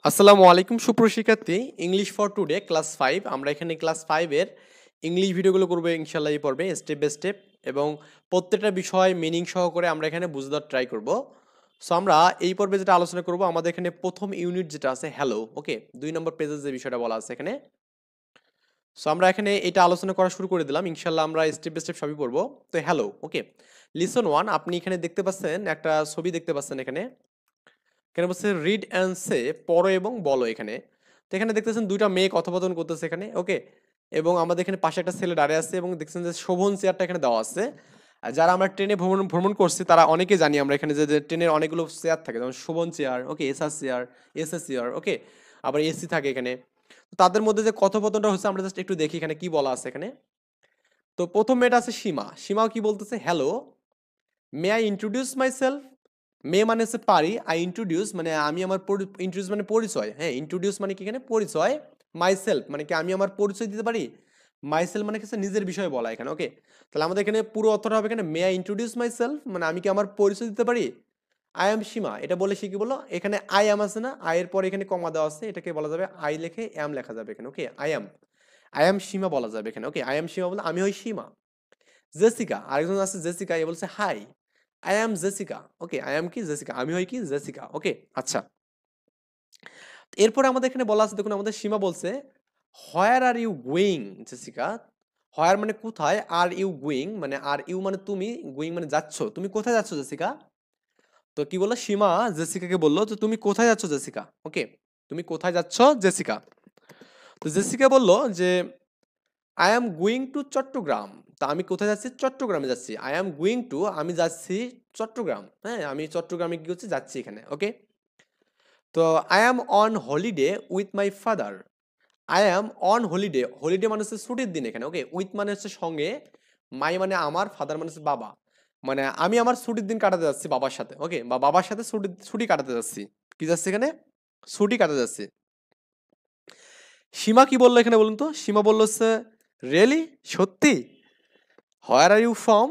আসসালামু আলাইকুম সুপ্রশিক্ষার্থী English for today class 5 আমরা এখানে ক্লাস 5 এর ইংলিশ ভিডিওগুলো করব ইনশাআল্লাহ এই পর্বে স্টেপ বাই স্টেপ এবং প্রত্যেকটা বিষয় মিনিং সহকারে আমরা এখানে বুঝতে ট্রাই করব। সো আমরা এই পর্বে যেটা আলোচনা করব আমাদের এখানে প্রথম ইউনিট যেটা আছে হ্যালো, ওকে 2 নম্বর পেজে যে বিষয়টা বলা আছে এখানে। সো আমরা এখানে এটা আলোচনা করা শুরু করে দিলাম, ইনশাআল্লাহ আমরা স্টেপ বাই স্টেপ সবই পড়ব। তো হ্যালো, ওকে লিসন 1 আপনি এখানে দেখতে পাচ্ছেন একটা ছবি দেখতে পাচ্ছেন এখানে। এখানে বলছে রিড অ্যান্ড সে পড়ো এবং বলো এখানে। তো এখানে দেখতেছেন দুইটা মেয়ে কথোপকথন করতেছে এখানে, ওকে এবং আমাদের এখানে পাশে একটা ছেলে দাঁড়িয়ে আছে এবং দেখছেন যে শোভন চেয়ারটা এখানে দেওয়া আছে। আর যারা আমরা ট্রেনে ভ্রমণ ভ্রমণ করছি তারা অনেকে জানি আমরা এখানে যে ট্রেনের অনেকগুলো চেয়ার থাকে, যেমন শোভন চেয়ার, ওকে এসআর চেয়ার, এসএস চেয়ার, ওকে আবার এসি থাকে এখানে। তো তাদের মধ্যে যে কথোপকথনটা হচ্ছে আমরা জাস্ট একটু দেখি এখানে কি বলা আছে এখানে। তো প্রথম মেয়েটা আছে সীমা, সীমাও কি বলতেছে, hello may I introduce myself. May মানে হচ্ছে পারি, আই ইন্ট্রোডিউস মানে আমি আমার ইন্ট্রোডিউস মানে পরিচয়, হ্যাঁ ইন্ট্রোডিউস মানে কি এখানে পরিচয়, মাইসেলফ মানে কি আমি আমার পরিচয় দিতে পারি, মাইসেলফ মানে হচ্ছে নিজের বিষয়ে বলা এখানে, ওকে তাহলে আমাদের এখানে পুরো অর্থটা হবে এখানে মে আই ইন্ট্রোডিউস মাইসেলফ মানে আমি কি আমার পরিচয় দিতে পারি। আই এম সীমা এটা বলে সে কি বলো, এখানে আই অ্যাম আছে না, আই এর পরে এখানে কমা দেওয়া আছে, এটাকে বলা যাবে আই লিখে অ্যাম লেখা যাবে এখানে, ওকে আই অ্যাম সীমা বলা যাবে এখানে, ওকে আই অ্যাম সীমা বলে আমি হই সীমা। জেসিকা আরেকজন আছে জেসিকা, এ বলছে hi I am Jessica, okay I am কি জেসিকা আমি হই কি জেসিকা, ওকে আচ্ছা। এরপরে আমাদের এখানে বলা আছে, দেখুন আমাদের সীমা বলছে হোয়ার আর ইউ গোয়িং জেসিকা। হোয়ার মানে কোথায়, আর ইউ গোয়িং মানে আর ইউ মানে তুমি, গোয়িং মানে যাচ্ছ, তুমি কোথায় যাচ্ছ জেসিকা। তো কি বললো সীমা জেসিকাকে বললো যে তুমি কোথায় যাচ্ছ জেসিকা, ওকে তুমি কোথায় যাচ্ছ জেসিকা। তো জেসিকা বললো যে I am going to Chittagong. তা আমি কোথায় যাচ্ছি, চট্টগ্রামে যাচ্ছি, আই অ্যাম গোয়িং টু আমি যাচ্ছি চট্টগ্রাম, হ্যাঁ আমি চট্টগ্রামে কি হচ্ছে যাচ্ছি এখানে, ওকে। তো I am on holiday with my father. I am on holiday, holiday মানে হচ্ছে ছুটির দিন এখানে, ওকে উইথ মানে হচ্ছে সঙ্গে, মাই মানে আমার, ফাদার মানে হচ্ছে বাবা, মানে আমি আমার ছুটির দিন কাটাতে যাচ্ছি বাবার সাথে, ওকে বা বাবার সাথে ছুটি ছুটি কাটাতে যাচ্ছি, কি যাচ্ছে এখানে ছুটি কাটাতে যাচ্ছি। সীমা কি বললো এখানে বলুন তো, সীমা বললো হচ্ছে রিয়েলি সত্যি, where are you from,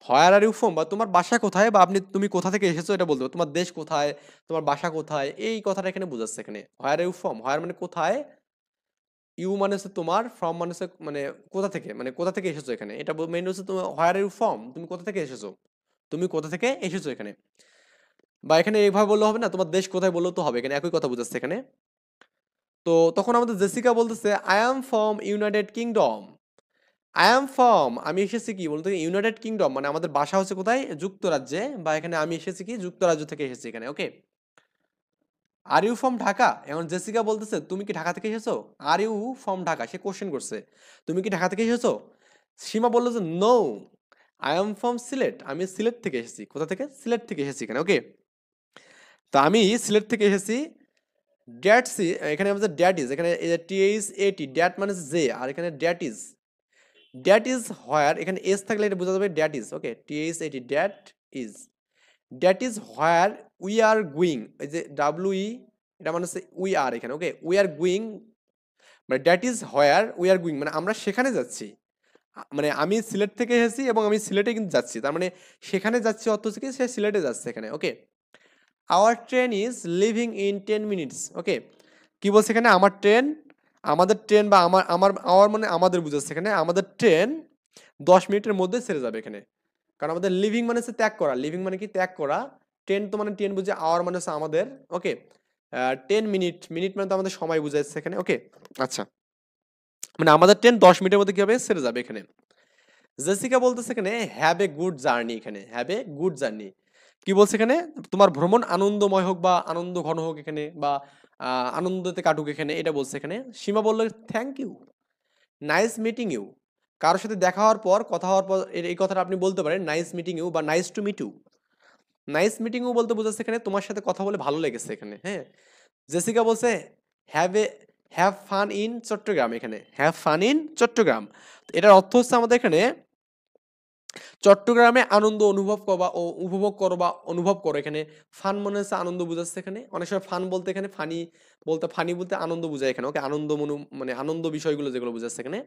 where are you from বা তোমার বাসা কোথায় বা তুমি কোথা থেকে এসেছো এটা বলতে হবে, তোমার দেশ কোথায়, তোমার বাসা কোথায়, এই কথাটা এখানে বোঝাচ্ছে এখানে। হোয়ার আর ইউ ফ্রম, হোয়ার মানে কোথায়, ইউ মানে হচ্ছে তোমার, ফ্রম মানে হচ্ছে মানে কোথা থেকে এসেছো এখানে, এটা মেইন হচ্ছে তোমার হোয়ার আর ইউ ফ্রম তুমি কোথা থেকে এসেছো, তুমি কোথা থেকে এসেছো এখানে। বা এখানে এইভাবে বললে হবে না, তোমার দেশ কোথায় বললেও তো হবে, এখানে একই কথা বোঝাচ্ছে এখানে। তো তখন আমাদের জেসিকা বলতেছে I am from United kingdom. I am from আমি এসেছি কি বলতে ইউনাইটেড কিংডম মানে আমাদের বাসা হচ্ছে কোথায়, যুক্তরাজ্যে, বা এখানে আমি এসেছি কি যুক্তরাজ্য থেকে এসেছি এখানে, okay. Are you from Dhaka, এখন জেসিকা বলতেছে তুমি কি ঢাকা থেকে এসেছো, আর ইউ ফ্রম ঢাকা, সে কোশ্চেন করছে তুমি কি ঢাকা থেকে এসেছো। সীমা বললো যে no I am from Sylhet, আমি সিলেট থেকে এসেছি, কোথা থেকে, সিলেট থেকে এসেছি এখানে, ওকে। তো আমি সিলেট থেকে এসেছি। ড্যাট সি এখানে আমাদের ড্যাট ইজ, এখানে টিএইচ এটি ড্যাট মানে যে, আর এখানে ড্যাট ইজ হোয়ার, এখানে এস থাকলে এটা বোঝা যাবে ড্যাট ইজ, ওকে টিএইচ এটি is that is where we are going, এই যে ডাব্লিউ ই এটা মানে হচ্ছে উই আর এখানে, ওকে উই আর গোয়িং মানে that is where we are going মানে আমরা সেখানে যাচ্ছি। মানে আমি সিলেট থেকে এসেছি এবং আমি সিলেটে কিন্তু যাচ্ছি, তার মানে সেখানে যাচ্ছি অর্থ হচ্ছে কি সে সিলেটে যাচ্ছে এখানে, okay. Our train is leaving in 10 minutes, okay কি বলছে এখানে আমার ট্রেন, আমাদের ট্রেন বা আমার আমার আওয়ার মানে আমাদের বুঝাচ্ছে এখানে, আমাদের ট্রেন 10 মিনিটের মধ্যে ছেড়ে যাবে এখানে। কারণ আমাদের লিভিং মানে হচ্ছে ত্যাগ করা, লিভিং মানে কি ত্যাগ করা, ট্রেন তো মানে ট্রেন বুঝে, আওয়ার মানে হচ্ছে আমাদের, ওকে 10 মিনিট, মিনিট মানে তো আমাদের সময় বুঝাচ্ছে এখানে, ওকে আচ্ছা মানে আমাদের ট্রেন 10 মিনিটের মধ্যে কি হবে ছেড়ে যাবে এখানে। জেসিকা বলতেছে এখানে হ্যাভ এ গুড জার্নি, এখানে হ্যাভ এ গুড জার্নি কি বলছে এখানে, তোমার ভ্রমণ আনন্দময় হোক বা আনন্দ ঘন হোক এখানে, বা আনন্দতে কাটুক এখানে, এটা বলছে এখানে। সীমা বললো thank you, nice meeting you, কারোর সাথে দেখা হওয়ার পর কথা হওয়ার পর এই কথাটা আপনি বলতে পারেন নাইস মিটিং ইউ বা nice to meet you. Nice meeting you বলতে বোঝাচ্ছে এখানে তোমার সাথে কথা বলে ভালো লেগেছে এখানে, হ্যাঁ। জেসিকা বলছে have a have fun in Chittagong, এখানে হ্যাভ ফান ইন চট্টগ্রাম, এটার অর্থ হচ্ছে আমাদের এখানে চট্টগ্রামে আনন্দ অনুভব করো বা উপভোগ করো বা অনুভব করো, এখানে ফান মনে হচ্ছে আনন্দ বুঝাচ্ছে এখানে, অনেক সময় ফান বলতে এখানে ফানি বলতে আনন্দ বুঝায় এখানে, ওকে আনন্দ মানে আনন্দ বিষয়গুলো যেগুলো বুঝাচ্ছে এখানে।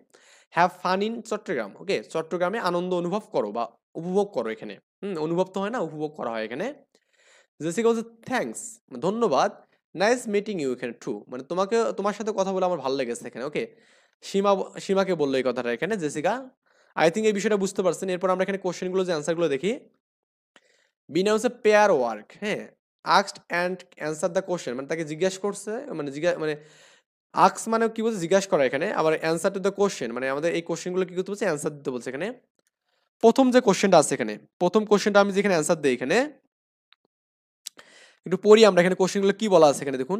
হ্যাভ ফান ইন চট্টগ্রাম, ওকে চট্টগ্রামে আনন্দ অনুভব করো বা উপভোগ করো এখানে, অনুভব তো হয় না উপভোগ করা হয় এখানে। জেসিকা বলছে থ্যাঙ্কস ধন্যবাদ, নাইস মিটিং ইউ এখানে ট্রু, মানে তোমার সাথে কথা বলে আমার ভালো লেগেছে এখানে। ওকে, সীমাকে বললো এই কথাটা এখানে জেসিকা। আই থিঙ্ক এই বিষয়টা বুঝতে পারছেন। এরপর আমরা এখানে কোশ্চেনগুলো যে অ্যান্সারগুলো দেখি। বি নাম হচ্ছে পেয়ার ওয়ার্ক, হ্যাঁ। Asked and answer the question, মানে তাকে জিজ্ঞেস করছে, মানে আক্স মানে কি বলছে, জিজ্ঞাসা করা এখানে। আবার অ্যান্সার টু দ্য কোশ্চেন মানে আমাদের এই কোশ্চেনগুলো কি করতে বলছে, অ্যান্সার দিতে বলছে এখানে। প্রথম যে কোশ্চেনটা আছে এখানে, প্রথম কোশ্চেনটা আমি যেখানে অ্যান্সার দিই এখানে, একটু পড়ি আমরা এখানে কোশ্চেনগুলো কি বলা আছে এখানে দেখুন।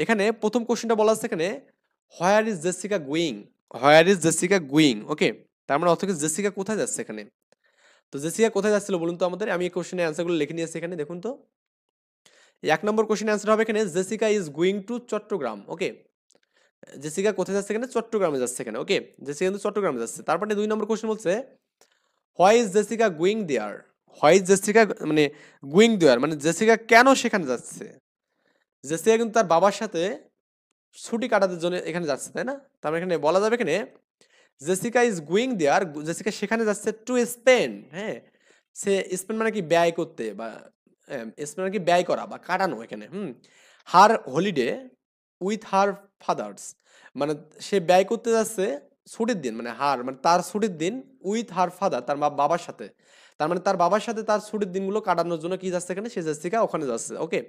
এখানে প্রথম কোশ্চেনটা বলা আছে এখানে, where is Jessica going, where is Jessica going. Okay, তার মানে অর্থ কি জেসিকা কোথায় যাচ্ছে এখানে। তো জেসিকা কোথায় যাচ্ছিল বলুন তো আমাদের, আমি এই কোশ্চেনের অ্যান্সারগুলো লিখে নিয়েছি এখানে দেখুন তো। এক নম্বর কোশ্চেনের অ্যান্সার হবে এখানে Jessica is going to Chittagong. Okay, Jessica কোথায় যাচ্ছে এখানে, চট্টগ্রামে যাচ্ছে এখানে। ওকে, জেসিকা কিন্তু চট্টগ্রামে যাচ্ছে। তারপরে দুই নম্বর কোশ্চেন বলছে, why is Jessica going there, why is Jessica মানে গোয়িং দেয়ার, মানে জেসিকা কেন সেখানে যাচ্ছে। জেসিকা কিন্তু তার বাবার সাথে ছুটি কাটাতে জন্য এখানে যাচ্ছে, তাই না। তার মানে এখানে বলা যাবে এখানে Jessica is going there, Jessica সেখানে যাচ্ছে টু স্পেন, হ্যাঁ। সে স্পেন মানে কি ব্যয় করতে, বা স্পেন মানে কি ব্যয় করা বা কাটানো এখানে। হার হলিডে উইথ হার ফাদার্স, মানে সে ব্যয় করতে যাচ্ছে ছুটির দিন, মানে মানে তার ছুটির দিন উইথ হার ফাদার, তার বাবার সাথে। তার মানে তার বাবার সাথে তার ছুটির দিনগুলো কাটানোর জন্য কি যাচ্ছে এখানে, সে জেসিকা ওখানে যাচ্ছে। ওকে,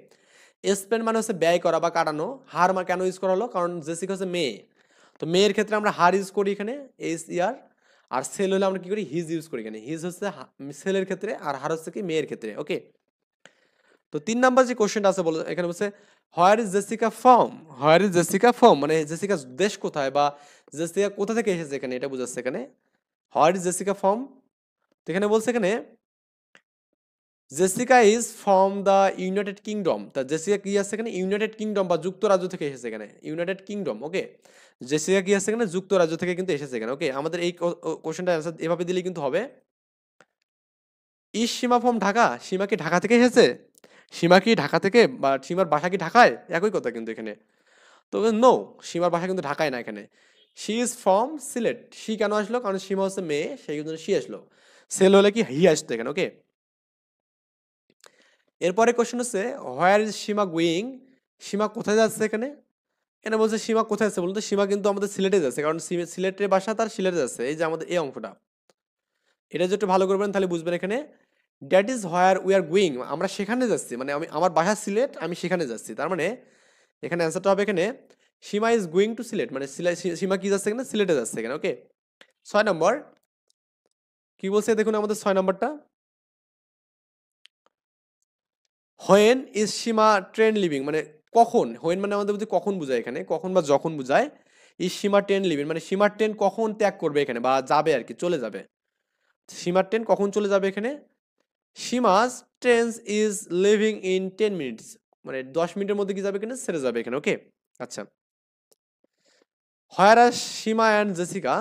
স্পেন্ড মানে হচ্ছে ব্যয় করা বা কাটানো। হার মানে কেন ইউজ করা হলো, কারণ জেসিকা হচ্ছে মেয়ে, তো মেয়ের ক্ষেত্রে আমরা হার ইউজ করি এখানে এইচ ইয়ার। আর সেল হলে আমরা কি করি, হিজ ইউজ করি এখানে। হিজ হচ্ছে সেলের ক্ষেত্রে, আর হার হচ্ছে কি মেয়ের ক্ষেত্রে। ওকে, তো 3 নাম্বার যে কোশ্চেনটা আছে বলো এখানে বলছে, হোয়ার is Jessica from, where is Jessica from, মানে জেসিকা দেশ কোথায় বা জেসিকা কোথা থেকে এসেছে এখানে, এটা বোঝাচ্ছে এখানে। হোয়ার ইজ জেসিকা ফ্রম, তো এখানে বলছে এখানে Jessica is from the United kingdom. তা জেসিকা কি আছে এখানে, ইউনাইটেড কিংডম বা যুক্তরাজ্য থেকে এসেছে এখানে, ইউনাইটেড কিংডম। ওকে, জেসিকা কি আছে এখানে, যুক্তরাজ্য থেকে কিন্তু এসেছে এখানে। ওকে, আমাদের এই কোশ্চেনটা অ্যান্সার এভাবে দিলেই কিন্তু হবে। ইজ সীমা ফ্রম ঢাকা, সীমা কি ঢাকা থেকে এসেছে, সীমা কি ঢাকা থেকে, বা সীমার বাসা কি ঢাকায়, একই কথা কিন্তু এখানে। তো নো, সীমার বাসা কিন্তু ঢাকায় না এখানে। She is from Sylhet, she কেন আসলো, কারণ সীমা হচ্ছে মেয়ে, সেই জন্য শি আসলো। সেল হলে কি হি আসতো এখানে। ওকে, এরপরে কোশ্চেন হচ্ছে, হোয়ার ইজ সীমা গোয়িং, সীমা কোথায় যাচ্ছে এখানে। এখানে বলছে সীমা কোথায় যাচ্ছে বলুন তো, সীমা কিন্তু আমাদের সিলেটে যাচ্ছে, কারণ সিলেটের বাসা তার সিলেটে যাচ্ছে। এই যে আমাদের এই অঙ্কটা, এটা যদি একটু ভালো করবেন তাহলে বুঝবেন এখানে। That is where we are going, আমরা সেখানে যাচ্ছি, মানে আমার বাসা সিলেট, আমি সেখানে যাচ্ছি। তার মানে এখানে অ্যান্সারটা হবে এখানে, সীমা ইজ গোয়িং টু সিলেট, মানে সীমা কি যাচ্ছে এখানে, সিলেটে যাচ্ছে এখানে। ওকে, 6 নম্বর কি বলছে দেখুন আমাদের 6 নম্বরটা, when is Seema train leaving, মানে কখন। হোয়েন মানে আমাদের বুঝি কখন বোঝায় এখানে, কখন বা যখন বোঝায়। ইজ সীমা ট্রেন লিভিং মানে সীমার ট্রেন কখন ত্যাগ করবে এখানে, বা যাবে আর কি, চলে যাবে। সীমার ট্রেন কখন চলে যাবে এখানে, Seema's train is leaving in 10 minutes, মানে 10 মিনিটের মধ্যে কি যাবে এখানে, ছেড়ে যাবে এখানে। ওকে, আচ্ছা। হোয়ার আর সীমা অ্যান্ড জেসিকা,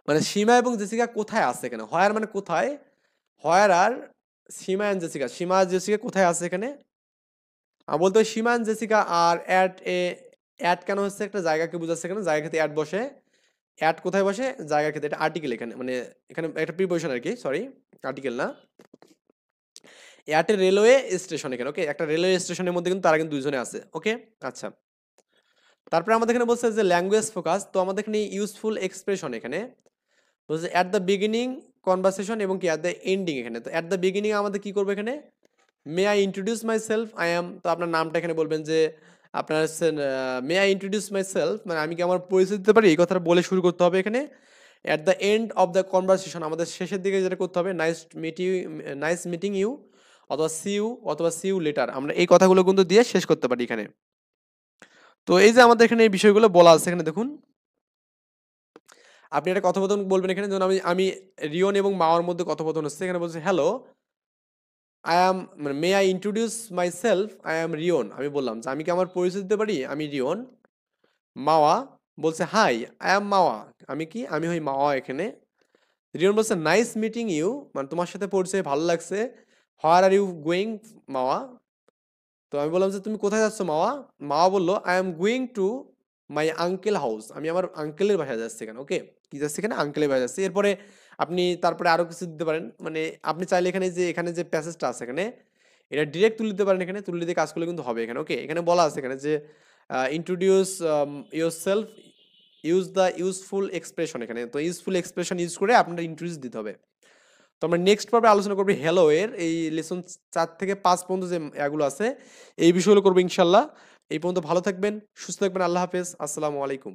মানে সীমা এবং জেসিকা কোথায় আছে এখানে, হোয়ার মানে কোথায়, where are Seema and Jessica, Seema আর জেসিকা কোথায় আছে এখানে। বলতে হয় Seema and Jessica are at a, at কেন হচ্ছে একটা জায়গাকে বোঝাচ্ছে এখানে, জায়গা ক্ষেত্রে অ্যাট বসে। অ্যাট কোথায় বসে, জায়গার ক্ষেত্রে, এটা আর্টিকেল এখানে, মানে এখানে একটা প্রিপোজিশন আর কি, সরি আর্টিকেল না। এয়ারটেল রেলওয়ে স্টেশন এখানে। ওকে, একটা রেলওয়ে স্টেশনের মধ্যে কিন্তু তারা কিন্তু দুইজনে আছে। ওকে, আচ্ছা। তারপরে আমাদের এখানে বলছে যে ল্যাঙ্গুয়েজ ফোকাস, তো আমাদের এখানে ইউজফুল এক্সপ্রেশন এখানে বলছে অ্যাট দ্য বিগিনিং কনভারসেশন এবং কি অ্যাট দ্য এন্ডিং এখানে। তো অ্যাট দ্য বিগিনিং আমাদের কি করবো এখানে, মে I introduce myself I am, তো আপনার নামটা এখানে বলবেন যে আপনার মে আই ইন্ট্রোডিউস মাই সেলফ, মানে আমি কি আমার পরিচয় দিতে পারি, এই কথাটা বলে শুরু করতে হবে এখানে। At the end of the conversation আমাদের শেষের দিকে যেটা করতে হবে, নাইস মিটিং ইউ, অথবা সি ইউ, অথবা সি ইউ লেটার, আমরা এই কথাগুলো কিন্তু দিয়ে শেষ করতে পারি এখানে। তো এই যে আমাদের এখানে এই বিষয়গুলো বলা আছে এখানে দেখুন, আপনি একটা কথোপকথন বলবেন এখানে। যেমন আমি রিয়ন এবং মাওয়ার মধ্যে কথোপকথন হচ্ছে, এখানে বলছে হ্যালো আই অ্যাম, মানে may I introduce myself I am Rion, আমি বললাম যে আমি কি আমার পরিচয় দিতে পারি, আমি রিয়ন। মাওয়া বলছে হাই আই অ্যাম মাওয়া, আমি কি, আমি হই মাওয়া এখানে। রিয়ন বলছে নাইস মিটিং ইউ, মানে তোমার সাথে পরিচয় ভালো লাগছে। হোয়ার আর ইউ গোয়িং মাওয়া, তো আমি বললাম যে তুমি কোথায় যাচ্ছ মাওয়া। মাওয়া বললো I am going to my uncle house, আমি আমার আঙ্কেলের বাসায় যাচ্ছি এখানে। ওকে, কি যাচ্ছি এখানে, আঙ্কেলের বাসায় যাচ্ছি। এরপরে আপনি তারপরে আরো কিছু দিতে পারেন, মানে আপনি চাইলে এখানে যে প্যাসেজটা আছে এখানে, এটা ডিরেক্ট তুলে দিতে পারেন এখানে, তুলে দিয়ে কাজ করলে কিন্তু হবে এখানে। ওকে, এখানে বলা আছে এখানে যে introduce yourself, use the useful expression, এখানে তো ইউজফুল এক্সপ্রেশন ইউজ করে আপনার ইন্ট্রোডিউস দিতে হবে। তো আমরা নেক্সট পর্বে আলোচনা করবো হ্যালো এর এই লেসন 4 থেকে 5 পর্যন্ত যে এগুলো আছে এই বিষয়গুলো করবো ইনশাল্লাহ। এই পর্যন্ত ভালো থাকবেন, সুস্থ থাকবেন, আল্লাহ হাফেজ, আসসালামু আলাইকুম।